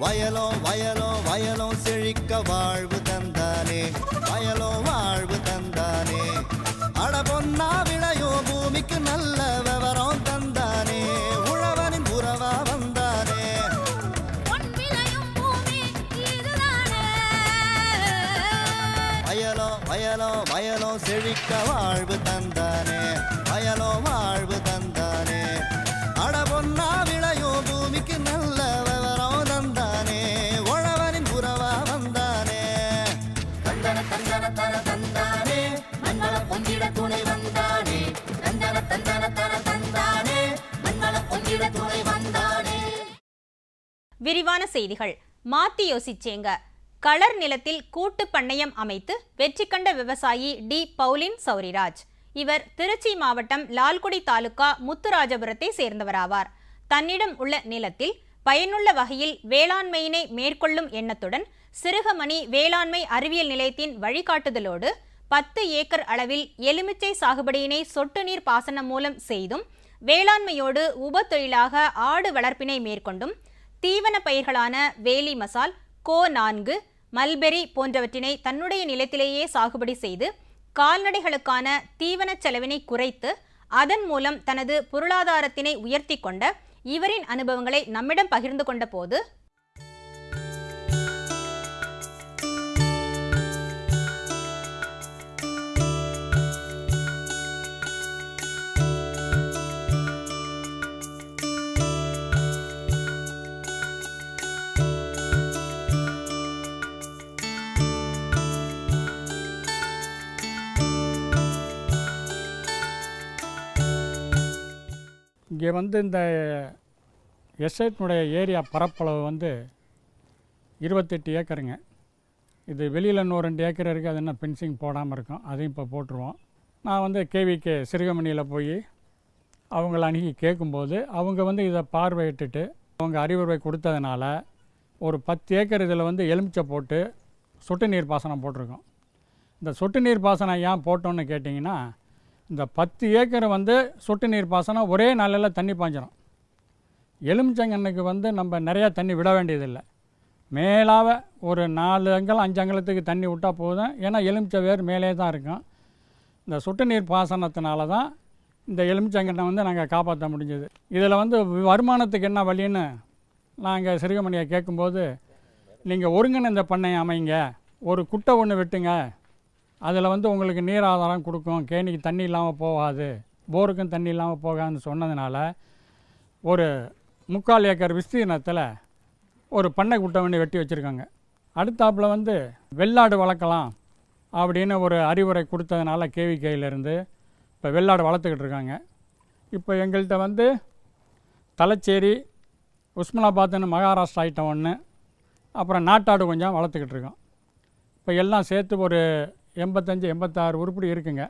வயலோ வயலோ வயலோ செழிக்க வாழ்வு தந்தானே, வயலோ வாழ்வு தந்தானே. அட பொன்னா விளையோ பூமிக்கு நல்ல விவரம் தந்தானே, உழவனின் உறவா வந்தானே. வயலோ வயலோ வயலோ செழிக்க வாழ்வு தந்தானே, வயலோ வாழ்வு தந்தானே. அட பொன்னா விளையோ பூமிக்கு நல்ல விவரம் தந்தானே, உழவனின் உறவா வந்தானே. தந்தன தந்தன தர தந்தானே, மங்கள பொங்கிட துணை வந்தானே. தந்தன தந்தன தர தந்தானே, மங்கள பொங்கிட துணை வந்தானே. விரிவான செய்திகள். மாத்தி யோசிச்சேங்க. களர் நிலத்தில் கூட்டு பண்ணையம் அமைத்து வெற்றி கண்ட விவசாயி டி பவுலின் சௌரிராஜ். இவர் திருச்சி மாவட்டம் லால்குடி தாலுகா முத்துராஜபுரத்தை சேர்ந்தவராவார். தன்னிடம் உள்ள நிலத்தில் பயனுள்ள வகையில் வேளாண்மையினை மேற்கொள்ளும் எண்ணத்துடன் சிறுகமணி வேளாண்மை அறிவியல் நிலையத்தின் வழிகாட்டுதலோடு 10 ஏக்கர் அளவில் எலுமிச்சை சாகுபடியினை சொட்டு நீர் பாசனம் மூலம் செய்தும், வேளாண்மையோடு உப தொழிலாக ஆடு வளர்ப்பினை மேற்கொண்டும், தீவன பயிர்களான வேலி மசால், கோ4, மல்பெரி போன்றவற்றினை தன்னுடைய நிலத்திலேயே சாகுபடி செய்து கால்நடைகளுக்கான தீவன செலவினை குறைத்து அதன் மூலம் தனது பொருளாதாரத்தினை உயர்த்தி கொண்ட இவரின் அனுபவங்களை நம்மிடம் பகிர்ந்து கொண்ட போது, இங்கே இந்த எஸ்டேட்னுடைய ஏரியா பரப்பளவு 28 ஏக்கருங்க. இது வெளியில் இன்னும் 2 ஏக்கர் இருக்குது, அது என்ன ஃபென்சிங் போடாமல் இருக்கும், அதையும் இப்போ போட்டுருவோம். நான் கேவிகே சிறுகமணியில் போய் அவங்கள அணுகி கேட்கும்போது அவங்க இதை பார்வையிட்டுட்டு அவங்க அறிவுரை கொடுத்ததுனால ஒரு 10 ஏக்கர் இதில் எலுமிச்சை போட்டு சொட்டு நீர் பாசனம் போட்டிருக்கோம். இந்த சொட்டு நீர் பாசனம் ஏன் போட்டோன்னு கேட்டிங்கன்னா, இந்த 10 ஏக்கர் சொட்டு நீர் பாசனம் ஒரே நாளில் தண்ணி பாய்ஞ்சிரும். எலுமிச்சங்கன்னுக்கு நம்ம நிறையா தண்ணி விட வேண்டியதில்லை. மேலாக ஒரு 4 அங்கலம் 5 அங்கலத்துக்கு தண்ணி விட்டால் போதும். ஏன்னா எலுமிச்சை வேர் மேலே தான் இருக்கும். இந்த சொட்டு நீர் பாசனத்தினால தான் இந்த எலுமிச்சங்கன்னை நாங்கள் காப்பாற்ற முடிஞ்சது. இதில் வருமானத்துக்கு என்ன வழின்னு நாங்கள் சிறுகமணியை கேட்கும்போது, நீங்கள் ஒருங்கிணைந்த பண்ணையை அமைங்க, ஒரு குட்டை ஒன்று வெட்டுங்க, அதில் உங்களுக்கு நீர் ஆதாரம் கொடுக்கும், கேணிக்கு தண்ணி இல்லாமல் போகாது, போருக்கும் தண்ணி இல்லாமல் போகாதுன்னு சொன்னதுனால ஒரு 3/4 ஏக்கர் விஸ்தீர்ணத்தில் ஒரு பண்ணை குட்டை ஒன்று வெட்டி வச்சுருக்காங்க. அடுத்தாப்பில் வெள்ளாடு வளர்க்கலாம் அப்படின்னு ஒரு அறிவுரை கொடுத்ததுனால கேவிகையிலேருந்து இப்போ வெள்ளாடு வளர்த்துக்கிட்டு இருக்காங்க. இப்போ எங்கள்கிட்ட தலச்சேரி, உஸ்மானாபாத்னு மகாராஷ்டிரா ஐட்டம் ஒன்று, அப்புறம் நாட்டாடு கொஞ்சம் வளர்த்துக்கிட்டு இருக்கோம். இப்போ எல்லாம் சேர்த்து ஒரு 85-86 உருப்படி இருக்குங்க.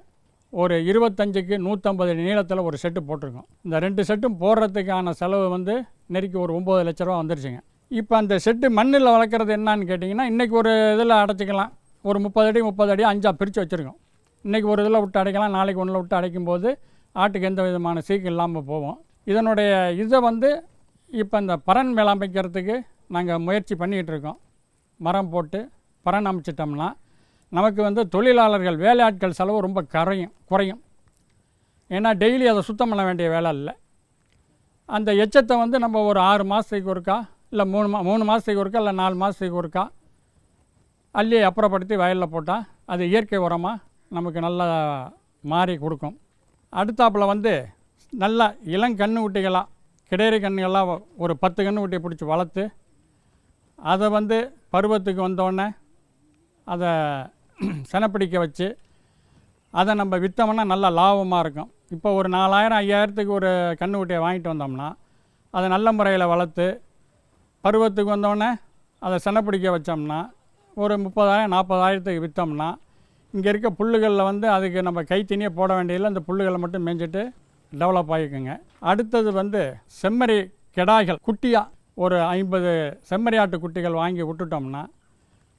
ஒரு 25க்கு 150 நீளத்தில் ஒரு செட்டு போட்டிருக்கோம். இந்த 2 செட்டும் போடுறதுக்கான செலவு நெருக்கி ஒரு 9 லட்ச ரூபா வந்துருச்சுங்க. இப்போ அந்த செட்டு மண்ணில் வளர்க்குறது என்னான்னு கேட்டிங்கன்னா, இன்றைக்கி ஒரு இதில் அடைச்சிக்கலாம், ஒரு 30 அடி 30 அடி 5ஆக பிரித்து வச்சுருக்கோம். இன்றைக்கி ஒரு இதில் விட்டு அடைக்கலாம், நாளைக்கு ஒன்றில் விட்டு அடைக்கும்போது ஆட்டுக்கு எந்த விதமான சீக்கு இல்லாமல் போவோம். இதனுடைய இதை இப்போ இந்த பரன் மேலமைக்கிறதுக்கு நாங்கள் முயற்சி பண்ணிக்கிட்டு இருக்கோம். மரம் போட்டு பரன் அமைச்சிட்டோம்னா நமக்கு தொழிலாளர்கள் வேலையாட்கள் செலவு ரொம்ப குறையும். ஏன்னா டெய்லி அதை சுத்தம் பண்ண வேண்டிய வேலை இல்லை. அந்த எச்சத்தை நம்ம ஒரு 6 மாதத்துக்கு ஒருக்கா, இல்லை 3 மாதத்துக்கு ஒருக்கா, இல்லை 4 மாதத்துக்கு ஒருக்கா அள்ளி அப்புறப்படுத்தி வயலில் போட்டால் அது இயற்கை உரமாக நமக்கு நல்லா மாறி கொடுக்கும். அடுத்தாப்பில் நல்லா இளங்கன்று குட்டிகளாக, கிடையிற கன்றுகளாக ஒரு 10 கன்று குட்டியை பிடிச்சி வளர்த்து அதை பருவத்துக்கு வந்தோடனே அதை செனப்பிடிக்க வச்சு அதை நம்ம விற்றோம்னா நல்லா லாபமாக இருக்கும். இப்போ ஒரு 4000-5000த்துக்கு ஒரு கன்றுக்குட்டியை வாங்கிட்டு வந்தோம்னா அதை நல்ல முறையில் வளர்த்து பருவத்துக்கு வந்தோடனே அதை செனப்பிடிக்க வச்சோம்னா ஒரு 30,000-40,000த்துக்கு விற்றோம்னா இங்கே இருக்க புல்லுகளில் அதுக்கு நம்ம கைத்தினியே போட வேண்டியதில்லை, அந்த புல்லுகளை மட்டும் மேய்ஞ்சிட்டு டெவலப் ஆகிக்குங்க. அடுத்தது செம்மறி கெடாய்கள் குட்டியாக ஒரு 50 செம்மறி ஆட்டு குட்டிகள் வாங்கி விட்டுட்டோம்னா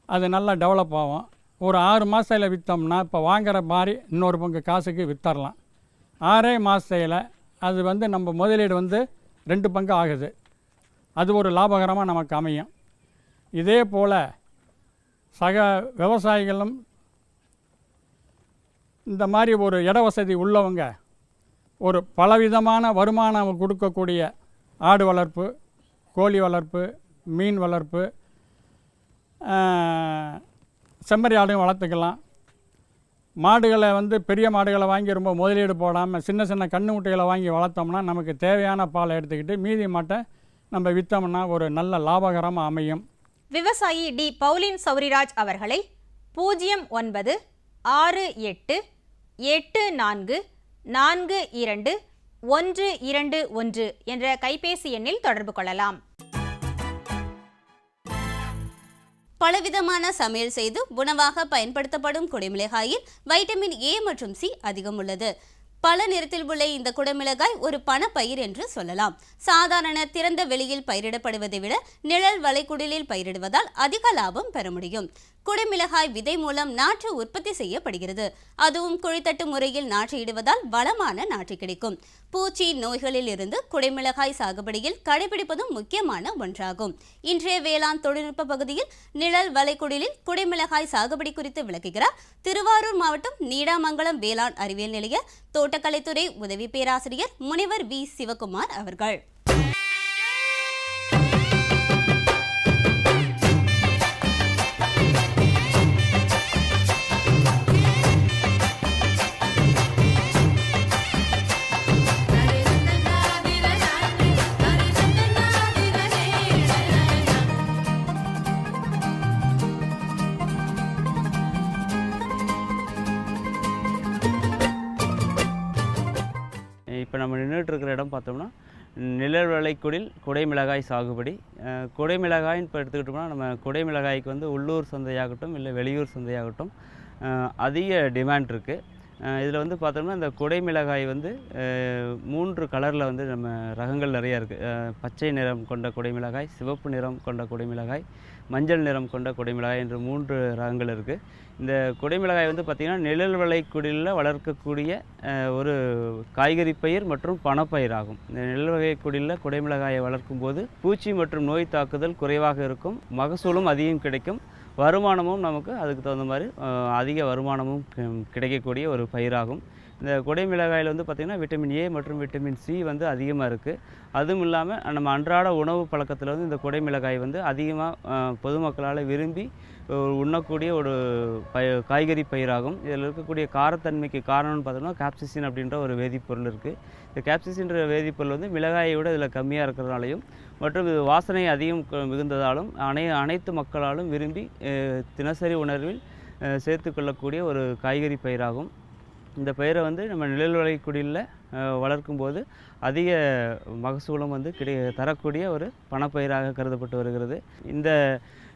அது நல்லா டெவலப் ஆகும். ஒரு 6 மாதத்தில் விற்றோம்னா இப்போ வாங்குகிற மாதிரி இன்னொரு பங்கு காசுக்கு விற்றரலாம். 6 மாதத்தில் அது நம்ம முதலீடு 2 பங்கு ஆகுது. அது ஒரு லாபகரமாக நமக்கு அமையும். இதே போல் சக விவசாயிகளும் இந்த மாதிரி ஒரு இட வசதி உள்ளவங்க ஒரு பலவிதமான வருமானம் கொடுக்கக்கூடிய ஆடு வளர்ப்பு, கோழி வளர்ப்பு, மீன் வளர்ப்பு, செம்மறி ஆடும் வளர்த்துக்கலாம். மாடுகளை பெரிய மாடுகளை வாங்கி ரொம்ப முதலீடு போடாமல் சின்ன சின்ன கன்று முட்டைகளை வாங்கி வளர்த்தோம்னா நமக்கு தேவையான பாலை எடுத்துக்கிட்டு மீதி மாட்டை நம்ம விற்றோம்னா ஒரு நல்ல லாபகரமாக அமையும். விவசாயி டி. பவுலின் சௌரிராஜ் அவர்களை 096884422121 என்ற கைபேசி எண்ணில் தொடர்பு கொள்ளலாம். பலவிதமான சமையல் செய்து உணவாக பயன்படுத்தப்படும் குடைமிளகாயில் வைட்டமின் ஏ மற்றும் சி அதிகம் உள்ளது. பல நிறத்தில் உள்ள இந்த குடைமிளகாய் ஒரு பணப்பயிர் என்று சொல்லலாம். சாதாரண திறந்த வெளியில் பயிரிடப்படுவதை விட நிழல் வளைகுடிலில் பயிரிடுவதால் அதிக லாபம் பெற முடியும். குடைமிளகாய் விதை மூலம் நாற்று உற்பத்தி செய்யப்படுகிறது. அதுவும் குழித்தட்டு முறையில் நாற்று இடுவதால் வளமான நாற்று கிடைக்கும். பூச்சி நோய்களில் இருந்து குடைமிளகாய் சாகுபடியில் கடைபிடிப்பதும் முக்கியமான ஒன்றாகும். இன்றைய வேளாண் தொழில்நுட்ப பகுதியில் நிழல் வளைகுடிலில் குடைமிளகாய் சாகுபடி குறித்து விளக்குகிறார் திருவாரூர் மாவட்டம் நீடாமங்கலம் வேளாண் அறிவியல் நிலைய தோட்டக்கலைத்துறை உதவி பேராசிரியர் முனைவர் வி. சிவகுமார் அவர்கள். இப்போ நம்ம நின்றுட்டு இருக்கிற இடம் பார்த்தோம்னா நிழல் வளைகுடில் குடைமிளகாய் சாகுபடி. குடைமிளகாயின்னு இப்போ எடுத்துக்கிட்டோம்னா நம்ம குடைமிளகாய்க்கு உள்ளூர் சந்தையாகட்டும் இல்லை வெளியூர் சந்தையாகட்டும் அதிக டிமாண்ட் இருக்குது. இதில் பார்த்தோம்னா இந்த குடைமிளகாய் 3 கலரில் நம்ம ரகங்கள் நிறையா இருக்குது. பச்சை நிறம் கொண்ட குடைமிளகாய், சிவப்பு நிறம் கொண்ட குடைமிளகாய், மஞ்சள் நிறம் கொண்ட குடைமிளகாய் என்று 3 ரகங்கள் இருக்குது. இந்த குடைமிளகாய் பார்த்திங்கன்னா நிழல் வளைகுடிலில் வளர்க்கக்கூடிய ஒரு காய்கறி பயிர் மற்றும் பணப்பயிர் ஆகும். இந்த நிழல் வளைகுடிலில் குடைமிளகாயை வளர்க்கும் போது பூச்சி மற்றும் நோய் தாக்குதல் குறைவாக இருக்கும், மகசூலும் அதிகம் கிடைக்கும், வருமானமும் நமக்கு அதுக்கு தகுந்த மாதிரி அதிக வருமானமும் கிடைக்கக்கூடிய ஒரு பயிராகும். இந்த குடைமிளகாயில் பார்த்திங்கன்னா விட்டமின் ஏ மற்றும் விட்டமின் சி அதிகமாக இருக்குது. அதுவும் இல்லாமல் நம்ம அன்றாட உணவு பழக்கத்தில் இந்த குடைமிளகாய் அதிகமாக பொதுமக்களால் விரும்பி உண்ணக்கூடிய ஒரு காய்கறி பயிராகும். இதில் இருக்கக்கூடிய காரத்தன்மைக்கு காரணம்னு பார்த்தோம்னா கேப்சிசின் அப்படின்ற ஒரு வேதிப்பொருள் இருக்குது. இந்த கேப்சிசின்ற வேதிப்பொருள் மிளகாயை விட இதில் கம்மியாக இருக்கிறதுனாலையும் மற்றும் இது வாசனை அதிகம் மிகுந்ததாலும் அனைத்து மக்களாலும் விரும்பி தினசரி உணர்வில் சேர்த்துக்கொள்ளக்கூடிய ஒரு காய்கறி பயிராகும். இந்த பயிரை நம்ம நிழல் வளைகுடிலில் வளர்க்கும்போது அதிக மகசூலம் தரக்கூடிய ஒரு பணப்பயிராக கருதப்பட்டு வருகிறது. இந்த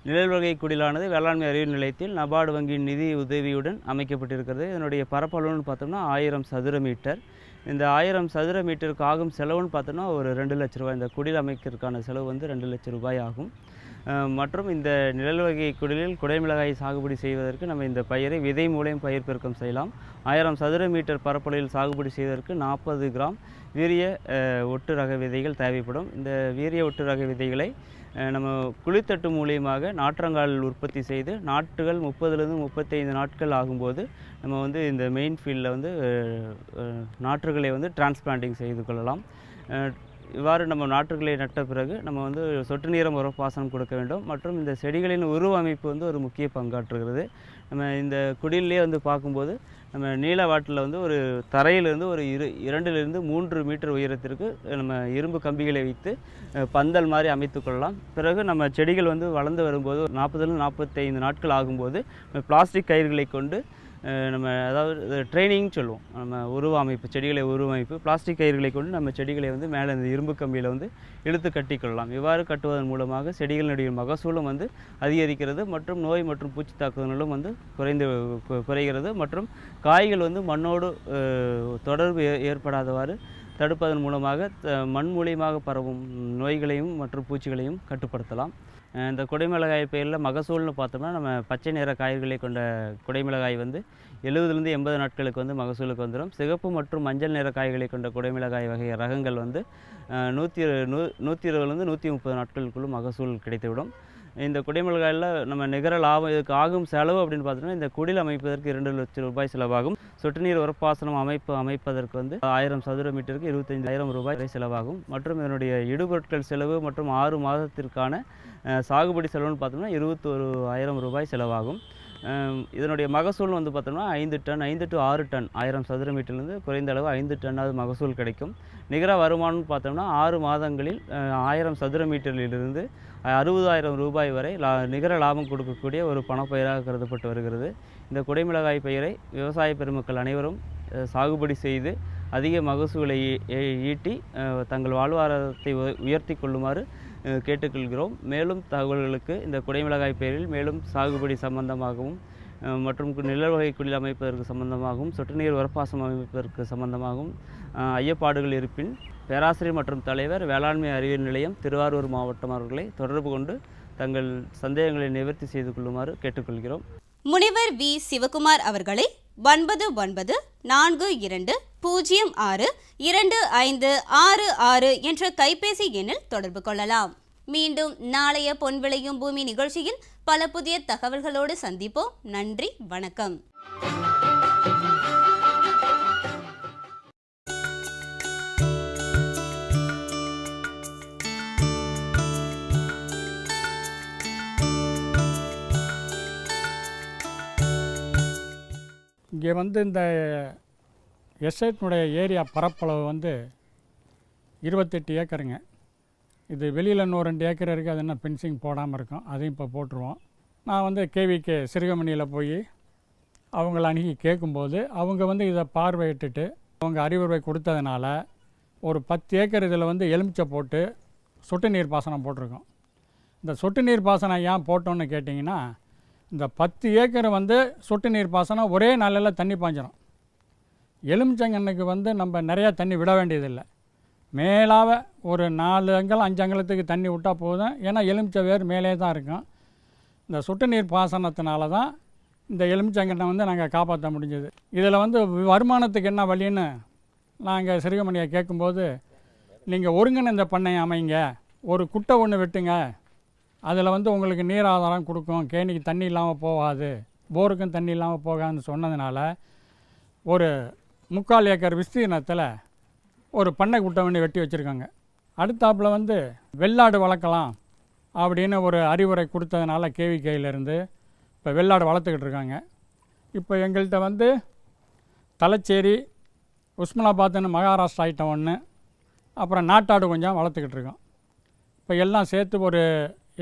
நிழல் வளைகுடிலானது வேளாண்மை அறிவியல் நிலையத்தில் நபார்டு வங்கியின் நிதி உதவியுடன் அமைக்கப்பட்டிருக்கிறது. இதனுடைய பரப்பளவுன்னு பார்த்தோம்னா 1000 சதுர மீட்டர். இந்த 1000 சதுர மீட்டருக்கு ஆகும் செலவுன்னு பார்த்தோம்னா ஒரு 2 லட்ச ரூபாய். இந்த குடில் அமைக்கிறதுக்கான செலவு 2 லட்ச ரூபாய் ஆகும். மற்றும் இந்த நிழல் வளைகுடிலில் குடைமிளகாய் சாகுபடி செய்வதற்கு நம்ம இந்த பயிரை விதை மூலம் பயிர் பெருக்கம் செய்யலாம். 1000 சதுர மீட்டர் பரப்பளவில் சாகுபடி செய்வதற்கு 40 கிராம் வீரிய ஒட்டு ரக விதைகள் தேவைப்படும். இந்த வீரிய ஒட்டு ரக விதைகளை நம்ம குழித்தட்டு மூலியமாக நாற்றங்கால் உற்பத்தி செய்து நாற்றுகள் 30லிருந்து 35 நாட்கள் ஆகும்போது நம்ம இந்த மெயின் ஃபீல்டில் நாற்றுகளை டிரான்ஸ்பிளான்டிங் செய்து கொள்ளலாம். இவ்வாறு நம்ம நாற்றுகளை நட்ட பிறகு நம்ம சொட்டு நீரம் உரப்பாசனம் கொடுக்க வேண்டும். மற்றும் இந்த செடிகளின் உருவமைப்பு ஒரு முக்கிய பங்காற்றுகிறது. நம்ம இந்த குடிலே பார்க்கும்போது நம்ம நீளவாட்டில் ஒரு தரையிலிருந்து ஒரு 2லிருந்து 3 மீட்டர் உயரத்திற்கு நம்ம இரும்பு கம்பிகளை வைத்து பந்தல் மாதிரி அமைத்து கொள்ளலாம். பிறகு நம்ம செடிகள் வளர்ந்து வரும்போது 40லிருந்து 45 நாட்கள் ஆகும்போது பிளாஸ்டிக் கயிறுகளை கொண்டு நம்ம அதாவது ட்ரைனிங் சொல்லுவோம். நம்ம உருவமைப்பு செடிகளை உருவமைப்பு பிளாஸ்டிக் கயிறுகளை கொண்டு நம்ம செடிகளை மேலே இந்த இரும்பு கம்பியில் இழுத்து கட்டிக்கொள்ளலாம். இவ்வாறு கட்டுவதன் மூலமாக செடிகளினுடைய மகசூலும் அதிகரிக்கிறது மற்றும் நோய் மற்றும் பூச்சி தாக்குதலும் குறைகிறது மற்றும் காய்கள் மண்ணோடு தொடர்பு ஏற்படாதவாறு தடுப்பதன் மூலமாக மண் மூலியமாக பரவும் நோய்களையும் மற்றும் பூச்சிகளையும் கட்டுப்படுத்தலாம். இந்த குடைமிளகாய் பயிரில் மகசூல்னு பார்த்தோம்னா நம்ம பச்சை நிற காய்களை கொண்ட குடைமிளகாய் 70லிருந்து 80 நாட்களுக்கு மகசூலுக்கு வந்துடும். சிகப்பு மற்றும் மஞ்சள் நிற காய்களை கொண்ட குடைமிளகாய் வகை ரகங்கள் 120லிருந்து 130 நாட்களுக்குள்ளும் மகசூல் கிடைத்துவிடும். இந்த குடைமிளகாயில் நம்ம நிகர லாபம் இதுக்கு ஆகும் செலவு அப்படின்னு பார்த்தோம்னா இந்த குடில் அமைப்பதற்கு 2 லட்சம் ரூபாய் செலவாகும். சொட்டு நீர் உரப்பாசனம் அமைப்பதற்கு வந்து 1000 சதுர மீட்டருக்கு 25,000 ரூபாய் வரை செலவாகும். மற்றும் இதனுடைய இடுபொருட்கள் செலவு மற்றும் 6 மாதத்திற்கான சாகுபடி செலவுன்னு பார்த்தோம்னா 21,000 ரூபாய் செலவாகும். இதனுடைய மகசூல் வந்து பார்த்தோம்னா 5 to 6 டன் 1000 சதுர மீட்டர்லேருந்து குறைந்த அளவு 5 டன்னாவது மகசூல் கிடைக்கும். நிகர வருமானம்னு பார்த்தோம்னா 6 மாதங்களில் 1000 சதுர மீட்டரிலிருந்து 60,000 ரூபாய் வரை நிகர லாபம் கொடுக்கக்கூடிய ஒரு பணப்பயிராக கருதப்பட்டு வருகிறது. இந்த குடைமிளகாய் பயிரை விவசாய பெருமக்கள் அனைவரும் சாகுபடி செய்து அதிக மகசூலை ஈட்டி தங்கள் வாழ்வாதாரத்தை உயர்த்தி கொள்ளுமாறு கேட்டுக்கொள்கிறோம். மேலும் தகவல்களுக்கு இந்த குடைமிளகாய் பயிரில் மேலும் சாகுபடி சம்பந்தமாகவும் மற்றும் நிழல் வகை குடில் அமைப்பதற்கு சம்பந்தமாகவும் சொட்டு நீர் உரப்பாசனம் அமைப்பதற்கு சம்பந்தமாகவும் ஐயப்பாடுகள் இருப்பின் பேராசிரியர் மற்றும் தலைவர் வேளாண்மை அறிவியல் நிலையம் திருவாரூர் மாவட்டம் அவர்களை தொடர்பு கொண்டு தங்கள் சந்தேகங்களை நிவர்த்தி செய்து கொள்ளுமாறு கேட்டுக்கொள்கிறோம். முனைவர் வி. சிவகுமார் அவர்களை 9942062566 என்ற கைபேசி எண்ணில் தொடர்பு கொள்ளலாம். மீண்டும் நாளைய பொன் விளையும் பூமி நிகழ்ச்சியில் பல புதிய தகவல்களோடு சந்திப்போம். நன்றி, வணக்கம். இங்கே வந்து இந்த எஸ்டேட்னுடைய ஏரியா பரப்பளவு வந்து 28 ஏக்கருங்க. இது வெளியில் இன்னும் 2 ஏக்கர் இருக்குது. அது என்ன ஃபென்சிங் போடாமல் இருக்கும், அதையும் இப்போ போட்டுருவோம். நான் வந்து கேவிகே சிறுகமணியில் போய் அவங்கள அணுகி கேட்கும்போது அவங்க வந்து இதை பார்வையிட்டுட்டு அவங்க அறிவுரை கொடுத்ததுனால ஒரு 10 ஏக்கர் இதில் வந்து எலுமிச்சை போட்டு சொட்டு நீர் பாசனம் போட்டிருக்கோம். இந்த சொட்டு நீர் பாசனம் ஏன் போட்டோன்னு கேட்டிங்கன்னா, இந்த 10 ஏக்கர் வந்து சொட்டு நீர் பாசனம் ஒரே நாளில் தண்ணி பாய்ஞ்சிரும். எலுமிச்சங்கன்னுக்கு வந்து நம்ம நிறையா தண்ணி விட வேண்டியதில்லை. மேலாக ஒரு 4 அங்கலம் 5 அங்கலத்துக்கு தண்ணி விட்டால் போதும். ஏன்னா எலுமிச்சை வேர் மேலே தான் இருக்கும். இந்த சொட்டு நீர் பாசனத்தினால தான் இந்த எலுமிச்சங்கன்னை வந்து நாங்கள் காப்பாற்ற முடிஞ்சது. இதில் வந்து வருமானத்துக்கு என்ன வழின்னு நாங்கள் சிறுகமணியை கேட்கும்போது, நீங்கள் ஒருங்கிணைந்த பண்ணையை அமைங்க, ஒரு குட்டை ஒன்று வெட்டுங்க, அதில் வந்து உங்களுக்கு நீர் ஆதாரம் கொடுக்கும், கேணிக்கு தண்ணி இல்லாமல் போகாது, போருக்கும் தண்ணி இல்லாமல் போகாதுன்னு சொன்னதுனால ஒரு 3/4 ஏக்கர் விஸ்தீர்ணத்தில் ஒரு பண்ணை குட்டை ஒன்று வெட்டி வச்சுருக்காங்க. அடுத்தாப்பில் வந்து வெள்ளாடு வளர்க்கலாம் அப்படின்னு ஒரு அறிவுரை கொடுத்ததுனால கேவிகையிலேருந்து இப்போ வெள்ளாடு வளர்த்துக்கிட்டு இருக்காங்க. இப்போ எங்கள்கிட்ட வந்து தலச்சேரி, உஸ்மானாபாத்னு மகாராஷ்டிரா ஐட்டம் ஒன்று, அப்புறம் நாட்டாடு கொஞ்சம் வளர்த்துக்கிட்டு இருக்கோம். இப்போ எல்லாம் சேர்த்து ஒரு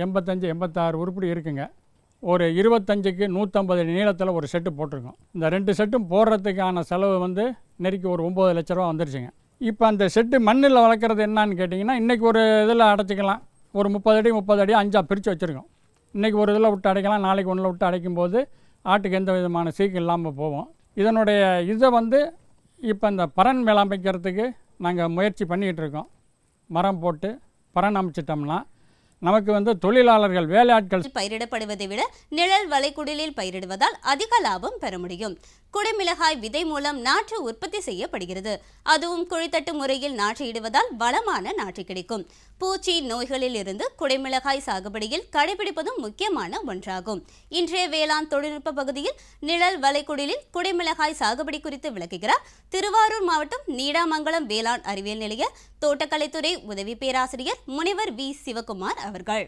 85-86 உருப்படி இருக்குங்க. ஒரு 25க்கு 150 நீளத்தில் ஒரு செட்டு போட்டிருக்கோம். இந்த 2 செட்டும் போடுறதுக்கான செலவு வந்து நெருக்கி ஒரு 9 லட்ச ரூபா வந்துருச்சுங்க. இப்போ அந்த செட்டு மண்ணில் வளர்க்குறது என்னான்னு கேட்டிங்கன்னா, இன்றைக்கி ஒரு இதில் அடைச்சிக்கலாம், ஒரு 30 அடி 30 அடி 5 பிரித்து வச்சுருக்கோம். இன்றைக்கி ஒரு இதில் விட்டு அடைக்கலாம், நாளைக்கு ஒன்றில் விட்டு அடைக்கும்போது ஆட்டுக்கு எந்த விதமான சீக்கு இல்லாமல் போவோம். இதனுடைய இதை வந்து இப்போ இந்த பறன் மேலாண்மைக்கிறதுக்கு நாங்கள் முயற்சி பண்ணிக்கிட்டு இருக்கோம். மரம் போட்டு பறன் அமைச்சிட்டோம்னா நமக்கு வந்து தொழிலாளர்கள் வேலையாட்கள் பயிரிடப்படுவதை விட நிழல் வளைகுடிலில் பயிரிடுவதால் அதிக லாபம் பெற முடியும். குடைமிளகாய் விதை மூலம் நாற்று உற்பத்தி செய்யப்படுகிறது. அதுவும் குழித்தட்டு முறையில் நாற்று இடுவதால் வளமான நாற்று கிடைக்கும். பூச்சி நோய்களில் இருந்து குடைமிளகாய் சாகுபடியில் கடைபிடிப்பதும் முக்கியமான ஒன்றாகும். இன்றைய வேளாண் தொழில்நுட்ப பகுதியில் நிழல் வளைகுடிலில் குடைமிளகாய் சாகுபடி குறித்து விளக்குகிறார் திருவாரூர் மாவட்டம் நீடாமங்கலம் வேளாண் அறிவியல் நிலைய தோட்டக்கலைத்துறை உதவி பேராசிரியர் முனைவர் வி. சிவகுமார் அவர்கள்.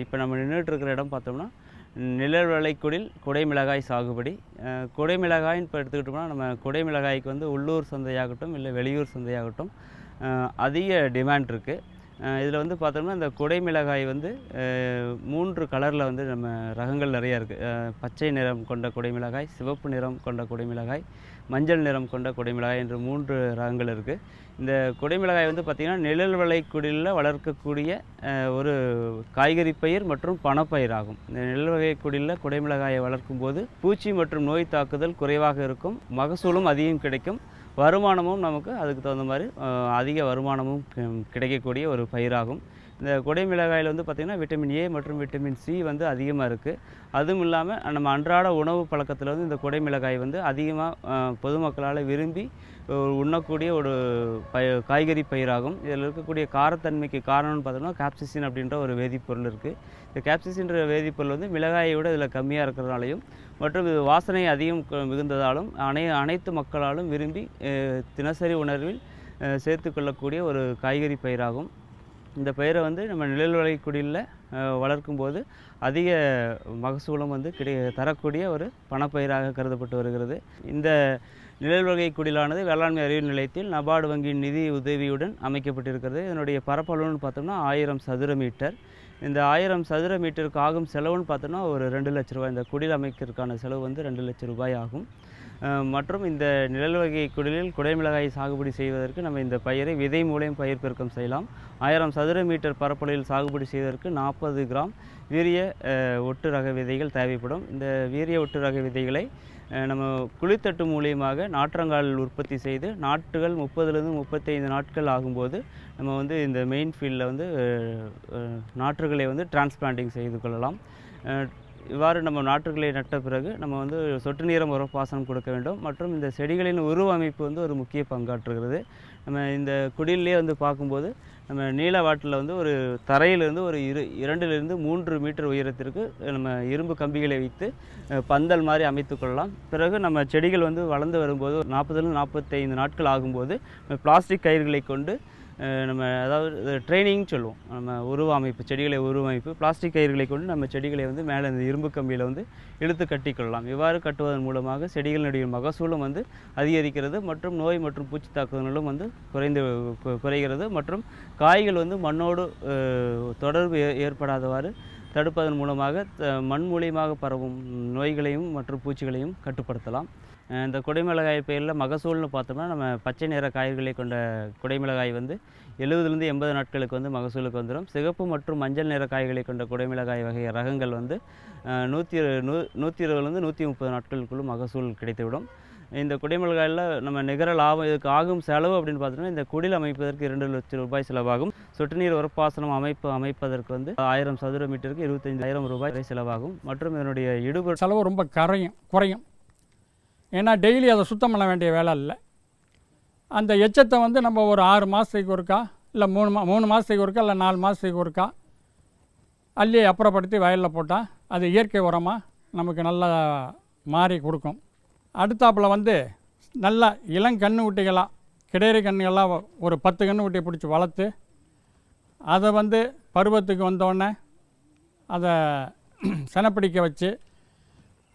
இப்போ நம்ம நின்றுட்டு இருக்கிற இடம் பார்த்தோம்னா நிழல் வளைகுடில் குடைமிளகாய் சாகுபடி. குடைமிளகாயின்னு இப்போ எடுத்துக்கிட்டோம்னா நம்ம குடைமிளகாய்க்கு வந்து உள்ளூர் சந்தையாகட்டும் இல்லை வெளியூர் சந்தையாகட்டும் அதிக டிமாண்ட் இருக்குது. இதில் வந்து பார்த்தோம்னா இந்த குடைமிளகாய் வந்து 3 கலரில் வந்து நம்ம ரகங்கள் நிறையா இருக்குது. பச்சை நிறம் கொண்ட குடைமிளகாய், சிவப்பு நிறம் கொண்ட குடைமிளகாய், மஞ்சள் நிறம் கொண்ட குடைமிளகாய் என்று 3 ரகங்கள் இருக்குது. இந்த குடைமிளகாய் வந்து பார்த்திங்கன்னா நிழல் விளைக்குடிலில் வளர்க்கக்கூடிய ஒரு காய்கறி பயிர் மற்றும் பணப்பயிர் ஆகும். இந்த நிழல் விளைக்குடிலில் குடைமிளகாயை வளர்க்கும் போது பூச்சி மற்றும் நோய் தாக்குதல் குறைவாக இருக்கும், மகசூலும் அதிகம் கிடைக்கும், வருமானமும் நமக்கு அதுக்கு தகுந்த மாதிரி அதிக வருமானமும் கிடைக்கக்கூடிய ஒரு பயிராகும். இந்த குடைமிளகாயில் வந்து பார்த்திங்கன்னா விட்டமின் ஏ மற்றும் விட்டமின் சி வந்து அதிகமாக இருக்குது. அதுவும் இல்லாமல் நம்ம அன்றாட உணவு பழக்கத்தில் வந்து இந்த குடைமிளகாய் வந்து அதிகமாக பொதுமக்களால் விரும்பி உண்ணக்கூடிய ஒரு காய்கறி பயிராகும். இதில் இருக்கக்கூடிய காரத்தன்மைக்கு காரணம்னு பார்த்தோம்னா கேப்சிசின் அப்படின்ற ஒரு வேதிப்பொருள் இருக்குது. இந்த கேப்சிசின்ற வேதிப்பொருள் வந்து மிளகாயை விட இதில் கம்மியாக இருக்கிறதுனாலையும் மற்றும் இது வாசனை அதிகம் மிகுந்ததாலும் அனைத்து மக்களாலும் விரும்பி தினசரி உணர்வில் சேர்த்துக்கொள்ளக்கூடிய ஒரு காய்கறி பயிராகும். இந்த பயிரை வந்து நம்ம நிழல் விளைக்குடிலில் வளர்க்கும்போது அதிக மகசூலம் வந்து தரக்கூடிய ஒரு பணப்பயிராக கருதப்பட்டு வருகிறது. இந்த நிழல் விளைக்குடிலானது வேளாண்மை அறிவியல் நிலையத்தில் நபார்டு வங்கியின் நிதி உதவியுடன் அமைக்கப்பட்டிருக்கிறது. இதனுடைய பரப்பளவுன்னு பார்த்தோம்னா 1000 சதுர மீட்டர். இந்த 1000 சதுர மீட்டருக்கு ஆகும் செலவுன்னு பார்த்தோம்னா ஒரு 2 லட்ச ரூபாய். இந்த குடில் அமைக்கிறதுக்கான செலவு வந்து 2 லட்ச ரூபாய் ஆகும். மற்றும் இந்த நிழல் வகை குடிலில் குடைமிளகாய் சாகுபடி செய்வதற்கு நம்ம இந்த பயிரை விதை மூலம் பயிர் பெருக்கம் செய்யலாம். 1000 சதுர மீட்டர் பரப்பளவில் சாகுபடி செய்வதற்கு 40 கிராம் வீரிய ஒட்டு ரக விதைகள் தேவைப்படும். இந்த வீரிய ஒட்டு ரக விதைகளை நம்ம குளித்தட்டு மூலியமாக நாற்றங்கால் உற்பத்தி செய்து நாற்றுகள் 30லிருந்து 35 நாட்கள் ஆகும்போது நம்ம வந்து இந்த மெயின் ஃபீல்டில் வந்து நாற்றுகளை வந்து டிரான்ஸ்பிளான்டிங் செய்து கொள்ளலாம். இவ்வாறு நம்ம நாற்றுகளை நட்ட பிறகு நம்ம வந்து சொட்டு நீரம் உரப்பாசனம் கொடுக்க வேண்டும். மற்றும் இந்த செடிகளின் உருவ அமைப்பு வந்து ஒரு முக்கிய பங்காற்றுகிறது. நம்ம இந்த குடிலே வந்து பார்க்கும்போது நம்ம நீளவாட்டில் வந்து ஒரு தரையிலிருந்து ஒரு 2லிருந்து 3 மீட்டர் உயரத்திற்கு நம்ம இரும்பு கம்பிகளை வைத்து பந்தல் மாதிரி அமைத்து கொள்ளலாம். பிறகு நம்ம செடிகள் வந்து வளர்ந்து வரும்போது 40லிருந்து 45 நாட்கள் ஆகும்போது பிளாஸ்டிக் கயிறுகளை கொண்டு நம்ம அதாவது ட்ரைனிங் சொல்லுவோம். நம்ம உருவ அமைப்பு செடிகளை உருவமைப்பு பிளாஸ்டிக் கயிறுகளை கொண்டு நம்ம செடிகளை வந்து மேலே இந்த இரும்பு கம்பியில் வந்து இழுத்து கட்டி கொள்ளலாம். இவ்வாறு கட்டுவதன் மூலமாக செடிகளினுடைய மகசூலும் வந்து அதிகரிக்கிறது மற்றும் நோய் மற்றும் பூச்சி தாக்குதல்களும் வந்து குறைகிறது மற்றும் காய்கள் வந்து மண்ணோடு தொடர்பு ஏற்படாதவாறு தடுப்பதன் மூலமாக மண் மூலியமாக பரவும் நோய்களையும் மற்றும் பூச்சிகளையும் கட்டுப்படுத்தலாம். இந்த குடைமிளகாய் பயிரில் மகசூல்னு பார்த்தோம்னா நம்ம பச்சை நிற காய்களை கொண்ட குடைமிளகாய் வந்து 70லிருந்து 80 நாட்களுக்கு வந்து மகசூலுக்கு வந்துடும். சிகப்பு மற்றும் மஞ்சள் நிற காய்களை கொண்ட குடைமிளகாய் வகை ரகங்கள் வந்து 120லிருந்து 130 நாட்களுக்குள்ள மகசூல் கிடைத்துவிடும். இந்த குடைமிளகாயில் நம்ம நிகர லாபம் இதுக்கு ஆகும் செலவு அப்படின்னு பார்த்தோம்னா இந்த குடில் அமைப்பதற்கு 2 லட்சம் ரூபாய் செலவாகும். சொட்டு நீர் உரப்பாசனம் அமைப்பதற்கு வந்து 1000 சதுர மீட்டருக்கு 25,000 ரூபாய் செலவாகும். மற்றும் இதனுடைய இடுபொருள் செலவு ரொம்ப குறையும். ஏன்னா டெய்லி அதை சுத்தம் பண்ண வேண்டிய வேலை இல்லை. அந்த எச்சத்தை வந்து நம்ம ஒரு 6 மாதத்துக்கு ஒருக்கா இல்லை 3 மாதத்துக்கு ஒருக்கா இல்லை 4 மாதத்துக்கு ஒருக்கா அள்ளி அப்புறப்படுத்தி வயலில் போட்டால் அது இயற்கை உரமாக நமக்கு நல்லா மாறி கொடுக்கும். அடுத்தாப்பில் வந்து நல்லா இளங்கன்று குட்டிகளாக கிடையிற கன்றுகளாக ஒரு 10 கன்று குட்டியை பிடிச்சி வளர்த்து அதை வந்து பருவத்துக்கு வந்தோடனே அதை செனப்பிடிக்க வச்சு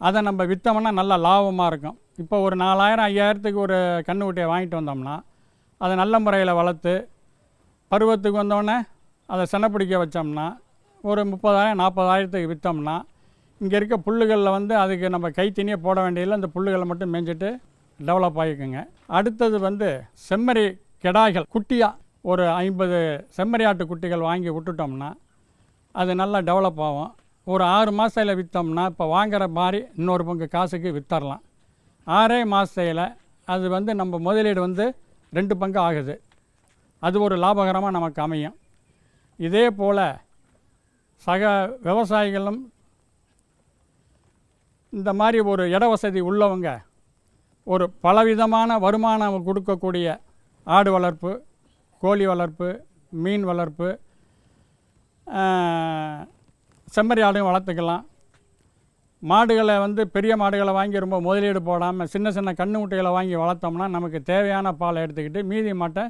அதை நம்ம விற்றோம்னா நல்லா லாபமாக இருக்கும். இப்போ ஒரு 4000 5000த்துக்கு ஒரு கன்று குட்டியை வாங்கிட்டு வந்தோம்னா அதை நல்ல முறையில் வளர்த்து பருவத்துக்கு வந்தோடனே அதை செனப்பிடிக்க வச்சோம்னா ஒரு 30,000 40,000த்துக்கு விற்றோம்னா இங்கே இருக்க புல்லுகளில் வந்து அதுக்கு நம்ம கைத்தினியே போட வேண்டியதில்லை. அந்த புல்லுகளை மட்டும் மேய்ஞ்சிட்டு டெவலப் ஆகிக்குங்க. அடுத்தது வந்து செம்மறி கிடாய்கள் குட்டியாக ஒரு 50 செம்மறி ஆட்டு குட்டிகள் வாங்கி விட்டுட்டோம்னா அது நல்லா டெவலப் ஆகும். ஒரு 6 மாதத்தில் விற்றோம்னா இப்போ வாங்குகிற மாதிரி இன்னொரு பங்கு காசுக்கு விற்றரலாம். 6 மாதத்தில் அது வந்து நம்ம முதலீடு வந்து 2 பங்கு ஆகுது. அது ஒரு லாபகரமாக நமக்கு அமையும். இதே போல் சக விவசாயிகளும் இந்த மாதிரி ஒரு இட வசதி உள்ளவங்க ஒரு பலவிதமான வருமானம் கொடுக்கக்கூடிய ஆடு வளர்ப்பு, கோழி வளர்ப்பு, மீன் வளர்ப்பு, செம்மறி ஆடையும் வளர்த்துக்கலாம். மாடுகளை வந்து பெரிய மாடுகளை வாங்கி ரொம்ப முதலீடு போடாமல் சின்ன சின்ன கன்று முட்டைகளை வாங்கி வளர்த்தோம்னா நமக்கு தேவையான பாலை எடுத்துக்கிட்டு மீதி மாட்டை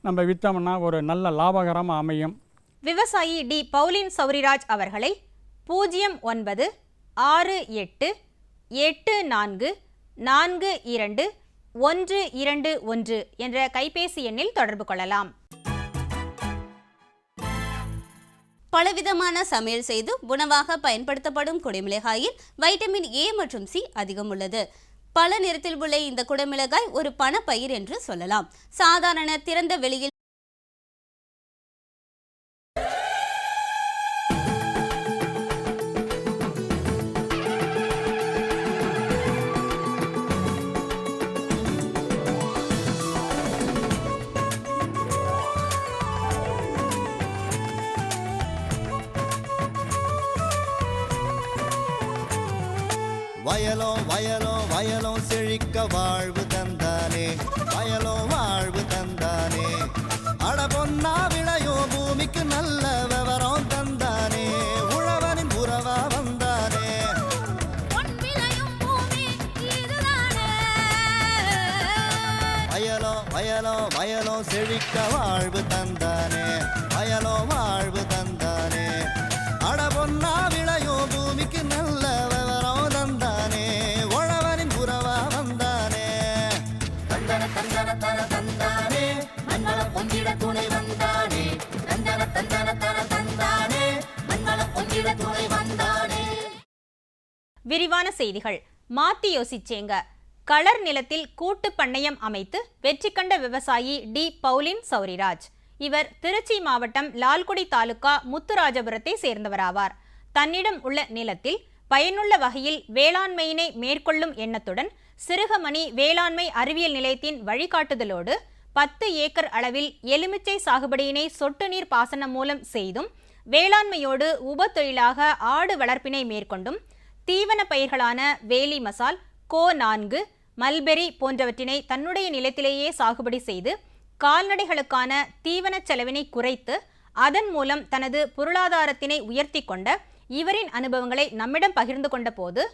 நம்ம விற்றோம்னா ஒரு நல்ல லாபகரமாக அமையும். விவசாயி டி. பவுலின் சௌரிராஜ் அவர்களை 096884422121 என்ற கைபேசி எண்ணில் தொடர்பு கொள்ளலாம். பலவிதமான சமையல் செய்து உணவாக பயன்படுத்தப்படும் குடைமிளகாயில் வைட்டமின் ஏ மற்றும் சி அதிகம் உள்ளது. பல நிறத்தில் உள்ள இந்த குடமிளகாய் ஒரு பணப்பயிர் என்று சொல்லலாம். சாதாரண திறந்த வெளியில் வயலோ வயலோ வயலோ செழிக்க வாழ்வு தந்தானே, வயலோ வாழ்வு தந்தானே. அட பொன்னா விளையோ பூமிக்கு நல்ல விவரம் தந்தானே, உழவனின் உறவா வந்தானே. வயலோ வயலோ வயலோ செழிக்க வாழ்வு தந்தானே, வயலோ வாழ்வு தந்தானே. அட பொன்னா விளையோ பூமிக்கு நல்ல விவரம் தந்தானே, உழவனின் உறவா வந்தானே. தந்தன தந்தன தன தந்தானே, மங்களம் பொங்கிட துணை வந்தானே. தந்தன தந்தன தன தந்தானே, மங்களம் பொங்கிட துணை வந்தானே. விரிவான செய்திகள். மாத்தி யோசிச்சேங்க. களர் நிலத்தில் கூட்டு பண்ணையம் அமைத்து வெற்றி கண்ட விவசாயி டி பவுலின் சௌரிராஜ். இவர் திருச்சி மாவட்டம் லால்குடி தாலுகா முத்துராஜபுரத்தை சேர்ந்தவராவார். தன்னிடம் உள்ள நிலத்தில் பயனுள்ள வகையில் வேளாண்மையினை மேற்கொள்ளும் எண்ணத்துடன் சிறுகமணி வேளாண்மை அறிவியல் நிலையத்தின் வழிகாட்டுதலோடு 10 ஏக்கர் அளவில் எலுமிச்சை சாகுபடியினை சொட்டு நீர் பாசனம் மூலம் செய்தும், வேளாண்மையோடு உப தொழிலாக ஆடு வளர்ப்பினை மேற்கொண்டும், தீவன பயிர்களான வேலி மசால், கோ4, மல்பெரி போன்றவற்றினை தன்னுடைய நிலத்திலேயே சாகுபடி செய்து கால்நடைகளுக்கான தீவன செலவினை குறைத்து அதன் மூலம் தனது பொருளாதாரத்தினை உயர்த்தி கொண்ட இவரின் அனுபவங்களை நம்மிடம் பகிர்ந்து கொண்ட போது